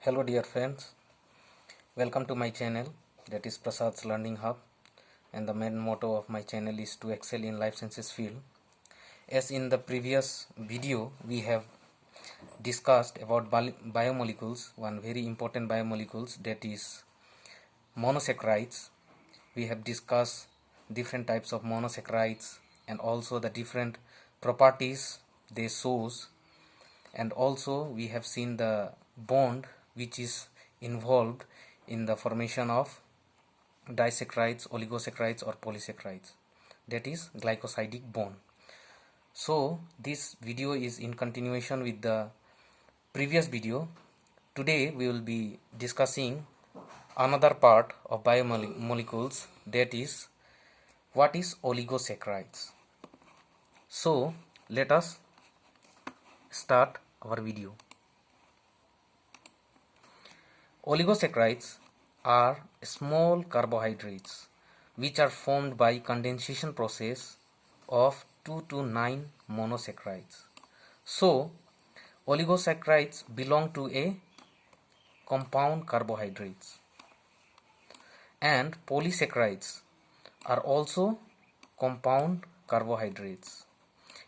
Hello dear friends, welcome to my channel, that is Prasad's Learning Hub, and the main motto of my channel is to excel in life sciences field. As in the previous video we have discussed about biomolecules, one very important biomolecules, that is monosaccharides. We have discussed different types of monosaccharides and also the different properties they shows, and also we have seen the bond which is involved in the formation of disaccharides, oligosaccharides or polysaccharides, that is glycosidic bond. So this video is in continuation with the previous video. Today we will be discussing another part of biomolecules, that is what is oligosaccharides. So let us start our video. Oligosaccharides are small carbohydrates which are formed by condensation process of 2 to 9 monosaccharides. So oligosaccharides belong to a compound carbohydrates, and polysaccharides are also compound carbohydrates.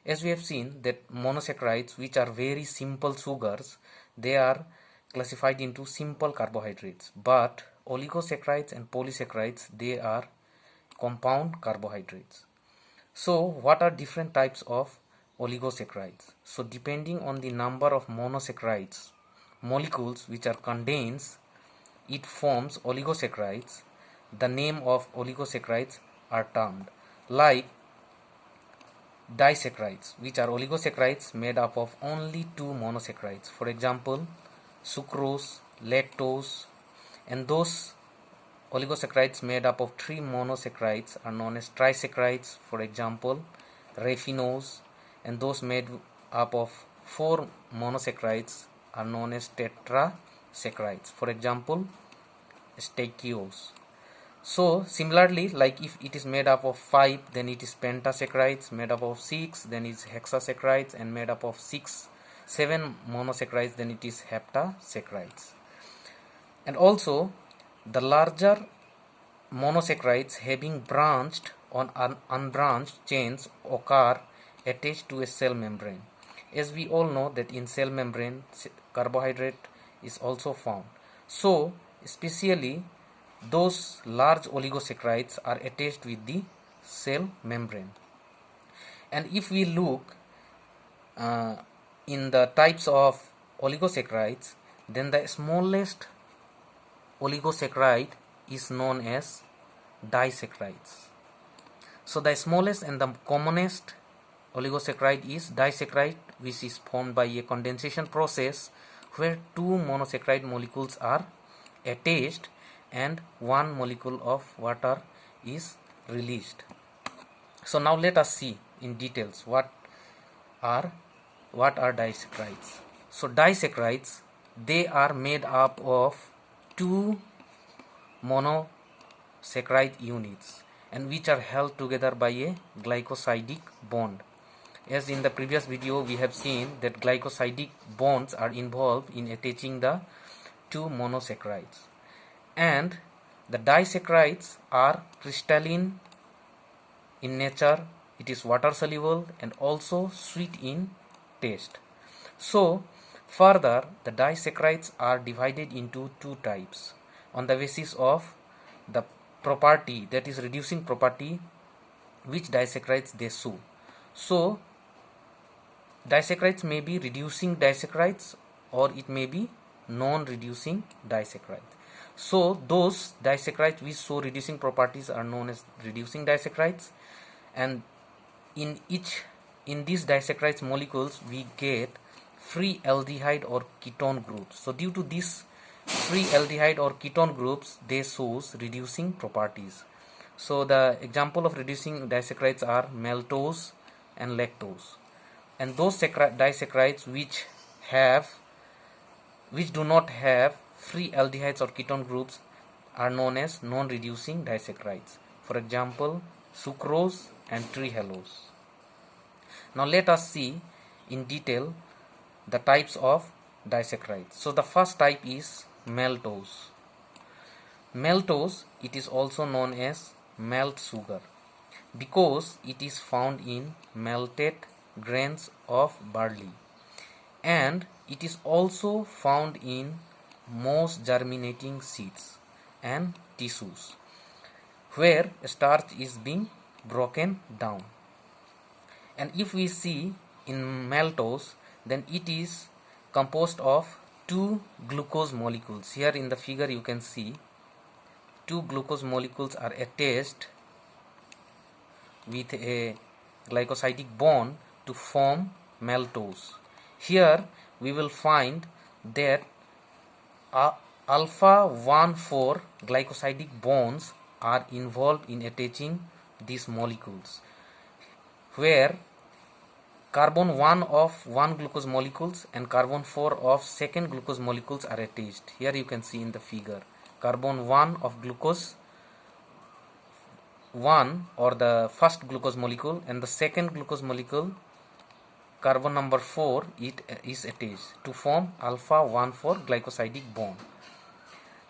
As we have seen that monosaccharides, which are very simple sugars, they are classified into simple carbohydrates, but oligosaccharides and polysaccharides, they are compound carbohydrates. So what are different types of oligosaccharides? So depending on the number of monosaccharides molecules which are contains, it forms oligosaccharides. The name of oligosaccharides are termed like disaccharides, which are oligosaccharides made up of only 2 monosaccharides, for example sucrose, lactose, and those oligosaccharides made up of 3 monosaccharides are known as trisaccharides, for example raffinose, and those made up of 4 monosaccharides are known as tetrasaccharides, for example stachyose. So similarly, like if it is made up of 5, then it is pentasaccharides, made up of 6, then it is hexasaccharides, and made up of 7 monosaccharides, then it is heptasaccharides. And also the larger monosaccharides having branched on unbranched chains occur attached to a cell membrane. As we all know that in cell membrane carbohydrate is also found. So especially those large oligosaccharides are attached with the cell membrane. And if we look in the types of oligosaccharides, then the smallest oligosaccharide is known as disaccharides. So the smallest and the commonest oligosaccharide is disaccharide, which is formed by a condensation process where 2 monosaccharide molecules are attached and 1 molecule of water is released. So now let us see in details what are disaccharides. So disaccharides, they are made up of 2 monosaccharide units and which are held together by a glycosidic bond. As in the previous video we have seen that glycosidic bonds are involved in attaching the 2 monosaccharides, and the disaccharides are crystalline in nature, it is water soluble and also sweet in taste. So further, the disaccharides are divided into 2 types on the basis of the property, that is reducing property, which disaccharides they show. So disaccharides may be reducing disaccharides or it may be non-reducing disaccharides. So those disaccharides which show reducing properties are known as reducing disaccharides, and in these disaccharides molecules we get free aldehyde or ketone groups. So due to this free aldehyde or ketone groups, they shows reducing properties. So the example of reducing disaccharides are maltose and lactose, and those disaccharides which do not have free aldehydes or ketone groups are known as non-reducing disaccharides, for example sucrose and trehalose. Now let us see in detail the types of disaccharides. So the first type is maltose. Maltose, it is also known as malt sugar because it is found in melted grains of barley, and it is also found in most germinating seeds and tissues where starch is being broken down. And if we see in maltose, then it is composed of two glucose molecules. Here in the figure you can see two glucose molecules are attached with a glycosidic bond to form maltose. Here we will find that alpha 1,4 glycosidic bonds are involved in attaching these molecules, where carbon 1 of one glucose molecules and carbon 4 of second glucose molecules are attached. Here you can see in the figure carbon 1 of glucose 1 or the first glucose molecule and the second glucose molecule carbon number 4 it is attached to form alpha 1,4 glycosidic bond.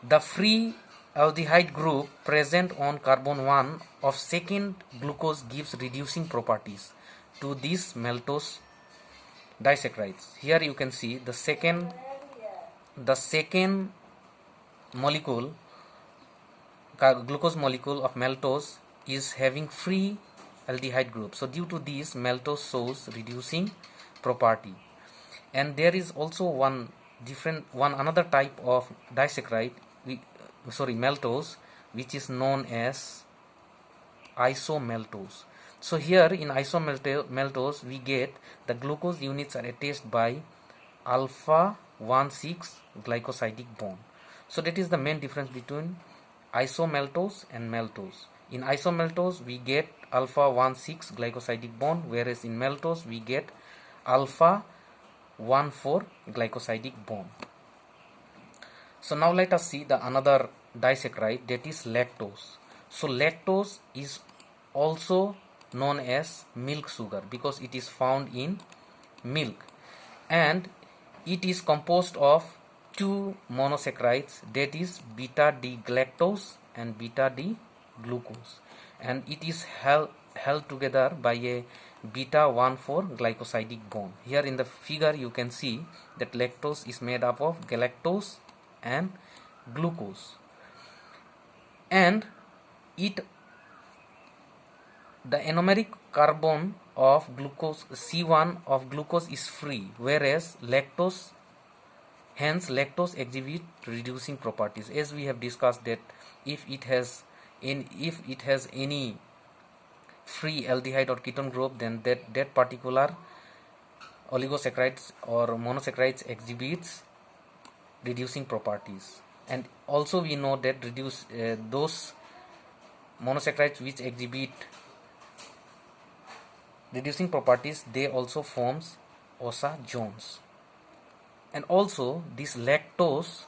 The free aldehyde group present on carbon 1 of second glucose gives reducing properties to these maltose disaccharides. Here you can see the second molecule, glucose molecule of maltose is having free aldehyde group. So due to this, maltose shows reducing property. And there is also another type of disaccharide, maltose, which is known as isomaltose. So here in isomaltose we get the glucose units are attached by alpha 1,6 glycosidic bond. So that is the main difference between isomaltose and maltose. In isomaltose we get alpha 1,6 glycosidic bond, whereas in maltose we get alpha 1,4 glycosidic bond. So now let us see the another disaccharide, that is lactose. So lactose is also known as milk sugar because it is found in milk, and it is composed of two monosaccharides, that is beta D galactose and beta D glucose, and it is held together by a beta 1,4 glycosidic bond. Here in the figure you can see that lactose is made up of galactose and glucose, and the anomeric carbon of glucose C1 of glucose is free, whereas lactose exhibits reducing properties, as we have discussed that if it has any free aldehyde or ketone group, then that particular oligosaccharides or monosaccharides exhibits reducing properties. And also we know that those monosaccharides which exhibit reducing properties, they also forms OSA zones. And also this lactose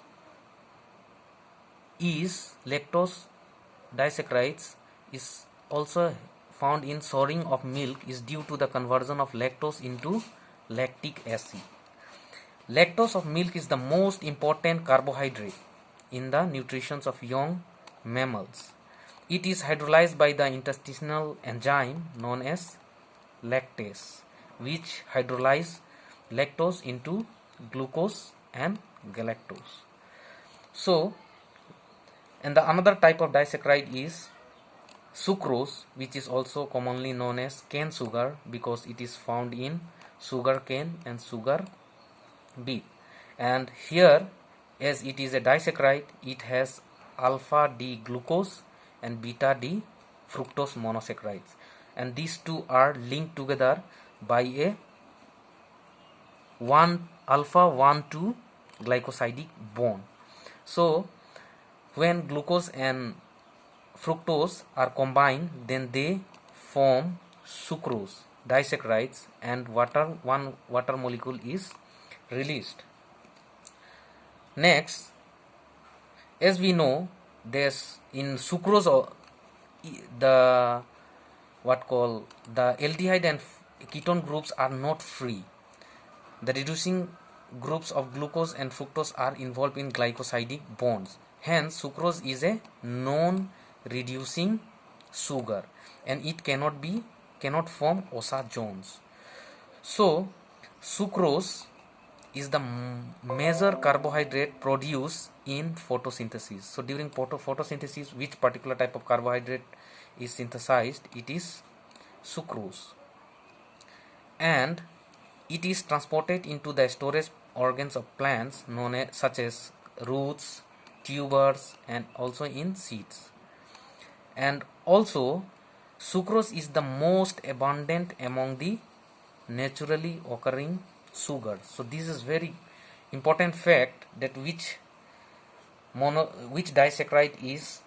disaccharides is also found in souring of milk is due to the conversion of lactose into lactic acid. Lactose of milk is the most important carbohydrate in the nutrition of young mammals. It is hydrolyzed by the intestinal enzyme known as lactase, which hydrolyze lactose into glucose and galactose. So, and the another type of disaccharide is sucrose, which is also commonly known as cane sugar because it is found in sugar cane and sugar beet. And here, as it is a disaccharide, it has alpha D glucose and beta D fructose monosaccharides, and these two are linked together by a alpha 1,2 glycosidic bond. So when glucose and fructose are combined, then they form sucrose disaccharides, and one water molecule is released. Next, as we know, there's in sucrose the aldehyde and ketone groups are not free. The reducing groups of glucose and fructose are involved in glycosidic bonds. Hence, sucrose is a non-reducing sugar, and it cannot form OSA zones. So, sucrose is the major carbohydrate produced in photosynthesis. So, during photosynthesis, which particular type of carbohydrate is synthesized? It is sucrose, and it is transported into the storage organs of plants such as roots, tubers, and also in seeds. And also, sucrose is the most abundant among the naturally occurring sugars. So this is very important fact, that which disaccharide is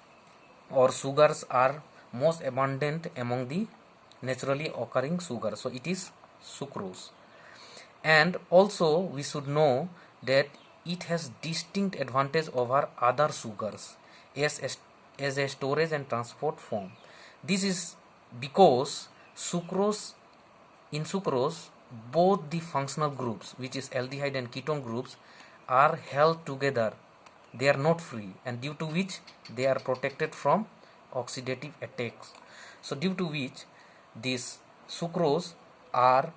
or sugars are most abundant among the naturally occurring sugars. So it is sucrose. And also we should know that it has distinct advantage over other sugars as a storage and transport form. This is because in sucrose both the functional groups, which is aldehyde and ketone groups, are held together. They are not free, and due to which they are protected from oxidative attacks. So due to which these sucrose are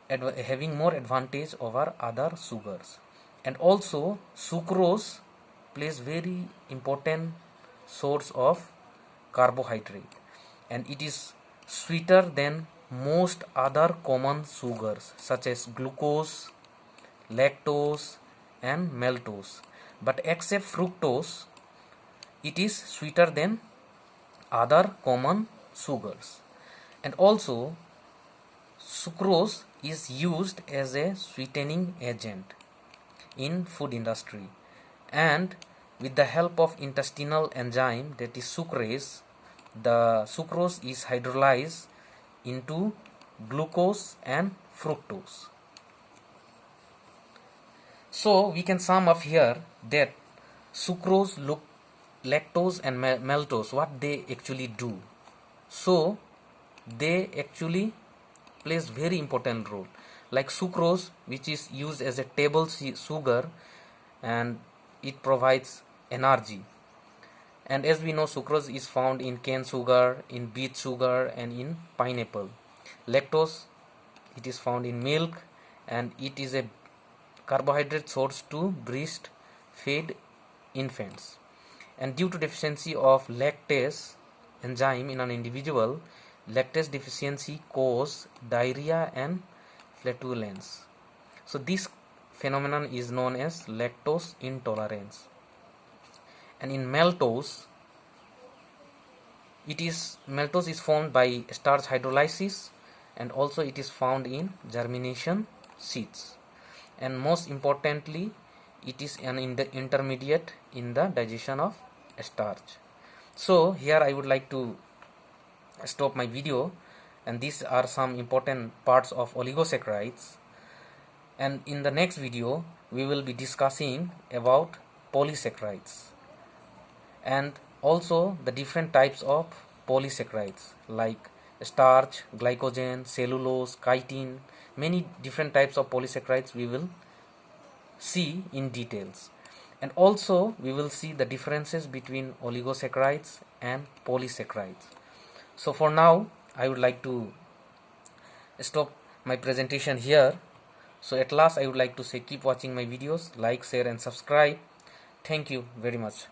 having more advantage over other sugars. And also sucrose plays very important source of carbohydrate, and it is sweeter than most other common sugars such as glucose, lactose, and maltose. But except fructose, it is sweeter than other common sugars. And also sucrose is used as a sweetening agent in food industry, and with the help of intestinal enzyme, that is sucrase, the sucrose is hydrolyzed into glucose and fructose. So we can sum up here that sucrose, lactose, and maltose, what they actually do. So they actually plays very important role. Like sucrose, which is used as a table sugar, and it provides energy. And as we know, sucrose is found in cane sugar, in beet sugar, and in pineapple. Lactose, it is found in milk, and it is a carbohydrate source to breastfed infants. And due to deficiency of lactase enzyme in an individual, lactase deficiency cause diarrhea and flatulence. So this phenomenon is known as lactose intolerance. And in maltose, maltose is formed by starch hydrolysis, and also it is found in germination seeds. And most importantly, it is an intermediate in the digestion of starch. So here I would like to stop my video, and these are some important parts of oligosaccharides. And in the next video we will be discussing about polysaccharides, and also the different types of polysaccharides like starch, glycogen, cellulose, chitin. Many different types of polysaccharides we will see in details. And also we will see the differences between oligosaccharides and polysaccharides. So for now I would like to stop my presentation here. So at last I would like to say, keep watching my videos, like, share, and subscribe. Thank you very much.